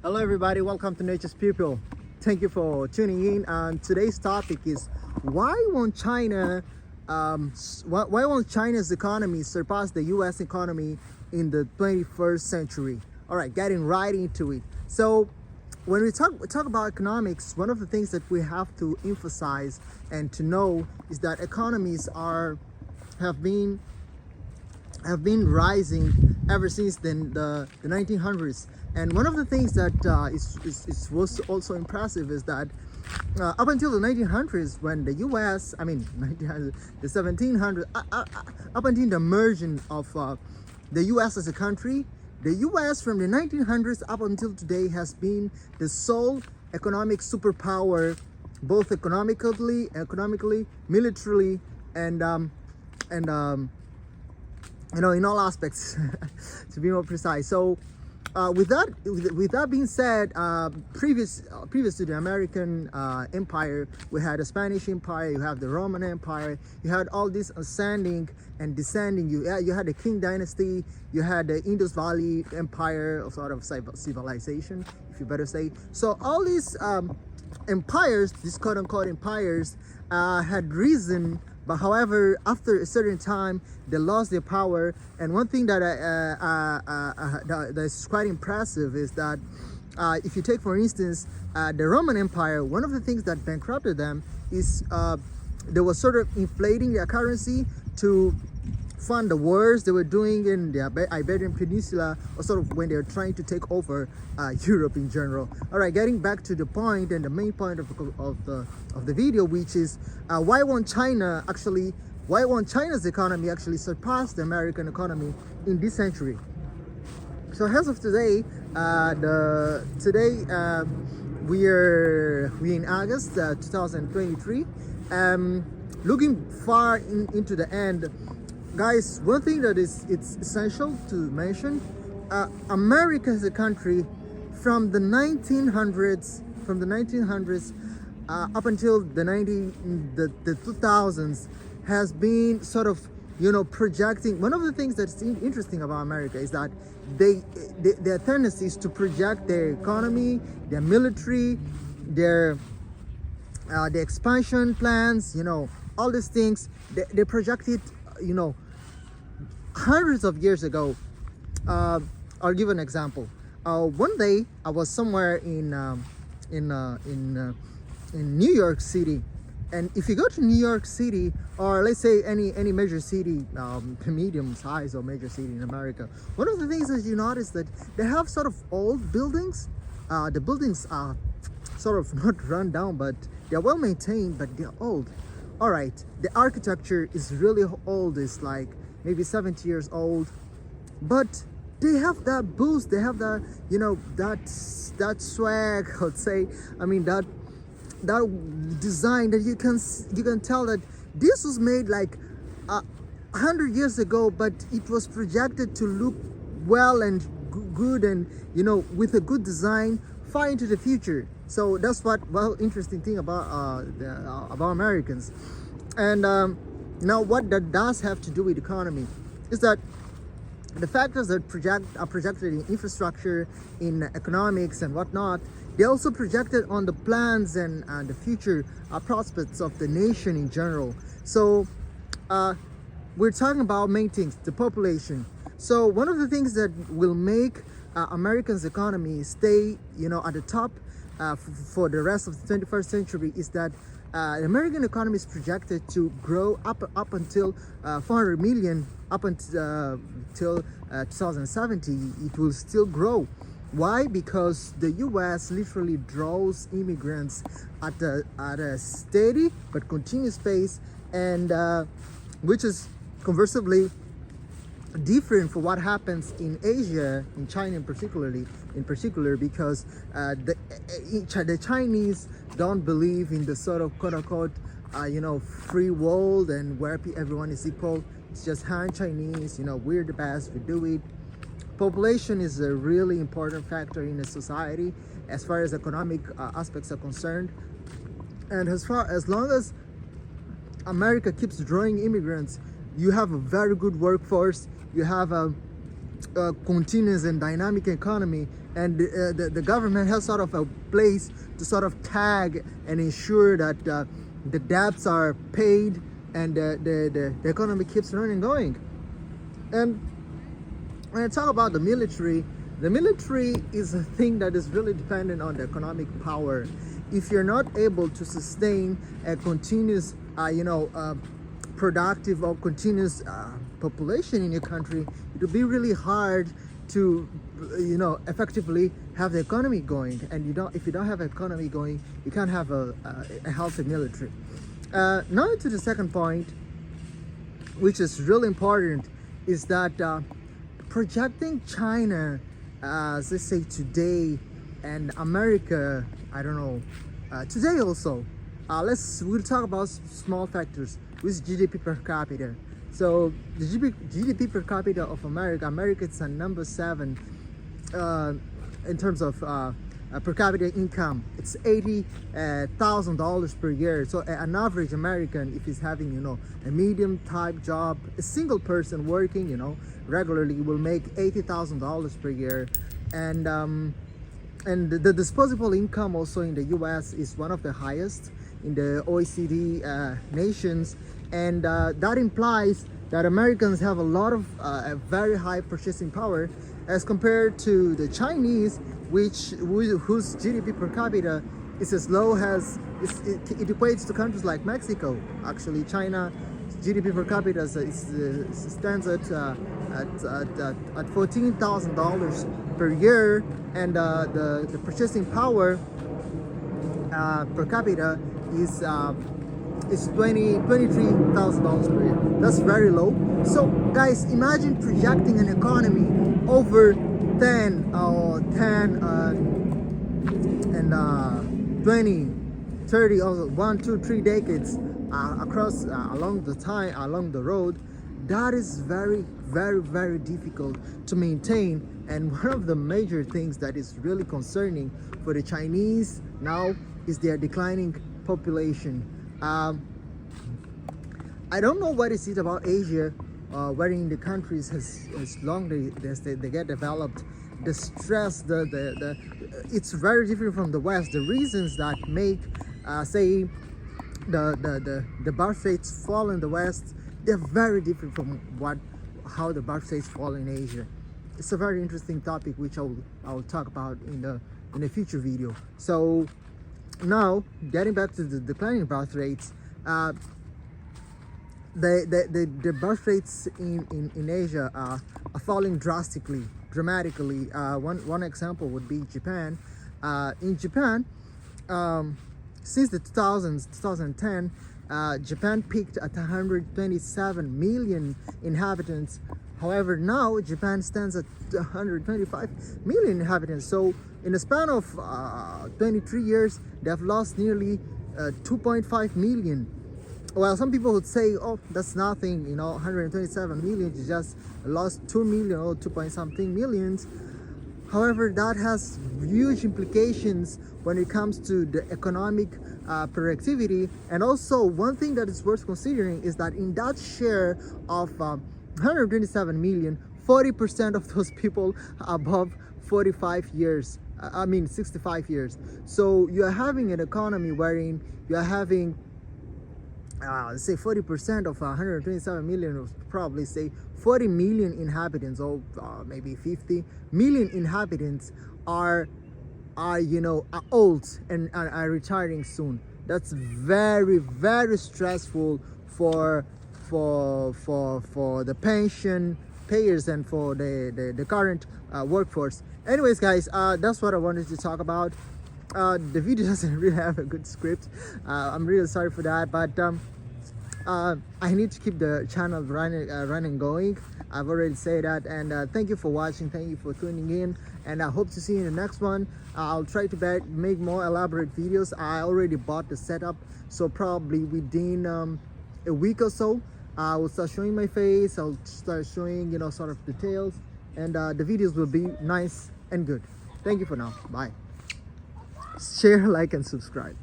Hello everybody, welcome to Nature's People. Thank you for tuning in, and today's topic is why won't China's economy surpass the US economy in the 21st century? All right, getting right into it. So when we talk about economics, one of the things that we have to emphasize and to know is that economies have been rising ever since the 1900s. And one of the things that was also impressive is that up until the 1900s, when the US, I mean, the 1700s, up until the emergence of the US as a country, the US from the 1900s up until today has been the sole economic superpower, both economically, militarily, and in all aspects, to be more precise. So, with that being said, previous to the American Empire, we had the Spanish Empire, you have the Roman Empire, you had all this ascending and descending. You had the Qing Dynasty, you had the Indus Valley Empire, or sort of civilization, if you better say. So all these empires, these quote-unquote empires, had risen. But however, after a certain time, they lost their power. And one thing that that is quite impressive is that if you take, for instance, the Roman Empire, one of the things that bankrupted them is they were sort of inflating their currency to fund the wars they were doing in the Iberian Peninsula, or sort of when they were trying to take over Europe in general. All right, getting back to the point and the main point of the video, which is why won't China's economy actually surpass the American economy in this century? So as of today, we're in August 2023. Looking far into the end, guys, one thing that it's essential to mention: America as a country, from the 1900s, up until the 2000s, has been sort of projecting. One of the things that's interesting about America is that their tendency is to project their economy, their military, their expansion plans, all these things. They project it, hundreds of years ago. I'll give an example. One day I was somewhere in New York City, and if you go to New York City, or let's say any major city, medium size or major city in America, one of the things that you notice that they have sort of old buildings. The buildings are sort of not run down, but they're well maintained, but they're old. All right, the architecture is really old. It's like maybe 70 years old, but they have that boost. They have that, that swag, I would say. I mean, that design that you can tell that this was made like 100 years ago, but it was projected to look well and good, and with a good design far into the future. So that's interesting thing about Americans. And now what that does have to do with economy is that the factors that are projected in infrastructure, in economics and whatnot, they also projected on the plans and the future prospects of the nation in general. So we're talking about main things, the population. So one of the things that will make Americans' economy stay, at the top for the rest of the 21st century is that the American economy is projected to grow up until 400 million, up until 2070. It will still grow. Why? Because the U.S. literally draws immigrants at a steady but continuous pace, and which is conversely different for what happens in Asia, in China in particular, because the Chinese don't believe in the sort of quote-unquote free world and where everyone is equal. It's just Han Chinese, we're the best, we do it. Population is a really important factor in a society as far as economic aspects are concerned, and as long as America keeps drawing immigrants, you have a very good workforce, you have a continuous and dynamic economy, and the government has sort of a place to sort of tag and ensure that the debts are paid and the economy keeps running going. And when I talk about the military is a thing that is really dependent on the economic power. If you're not able to sustain a continuous, productive or continuous population in your country, it will be really hard to, effectively have the economy going. And if you don't have an economy going, you can't have a healthy military. Now to the second point, which is really important, is that projecting China, as let's say today, and America, I don't know, today also, we'll talk about small factors with GDP per capita. So the GDP per capita of America is at number 7 in terms of per capita income. It's $80,000 per year. So an average American, if he's having a medium type job, a single person working regularly, will make $80,000 per year. And the disposable income also in the US is one of the highest in the OECD nations, and that implies that Americans have a lot of a very high purchasing power as compared to the Chinese, whose GDP per capita is as low as it equates to countries like Mexico. Actually, China GDP per capita stands at $14,000 per year, and the purchasing power per capita is $23,000 per year. That's very low. So guys, imagine projecting an economy over 10 and 20, 30, also 1, 2, 3 decades across along the road. That is very, very, very difficult to maintain. And one of the major things that is really concerning for the Chinese now is their declining population. I don't know what is it about Asia, wherein the countries as long they get developed, the stress, it's very different from the West. The reasons that make, say, the birth rates fall in the West, they're very different from how the birth rates fall in Asia. It's a very interesting topic which I will talk about in a future video. So now, getting back to the declining birth rates, the birth rates in Asia are falling dramatically. One example would be Japan. In Japan, since the 2010, Japan peaked at 127 million inhabitants. However, now Japan stands at 125 million inhabitants. So in a span of 23 years, they have lost nearly 2.5 million. Well, some people would say, oh, that's nothing, 127 million, you just lost 2 million or 2 point something millions. However, that has huge implications when it comes to the economic productivity. And also, one thing that is worth considering is that in that share of 127 million, 40% of those people are above 65 years. So you're having an economy wherein you're having let's say 40% of 127 million, or probably say 40 million inhabitants, or maybe 50 million inhabitants are old and are retiring soon. That's very, very stressful for the pension payers and for the current workforce. Anyways, guys, that's what I wanted to talk about. The video doesn't really have a good script. I'm really sorry for that, but I need to keep the channel running going. I've already said that, and thank you for watching, thank you for tuning in, and I hope to see you in the next one. I'll try to make more elaborate videos. I already bought the setup, so probably within a week or so I will start showing my face. I'll start showing sort of details, and the videos will be nice and good. Thank you for now. Bye. Share, like, and subscribe.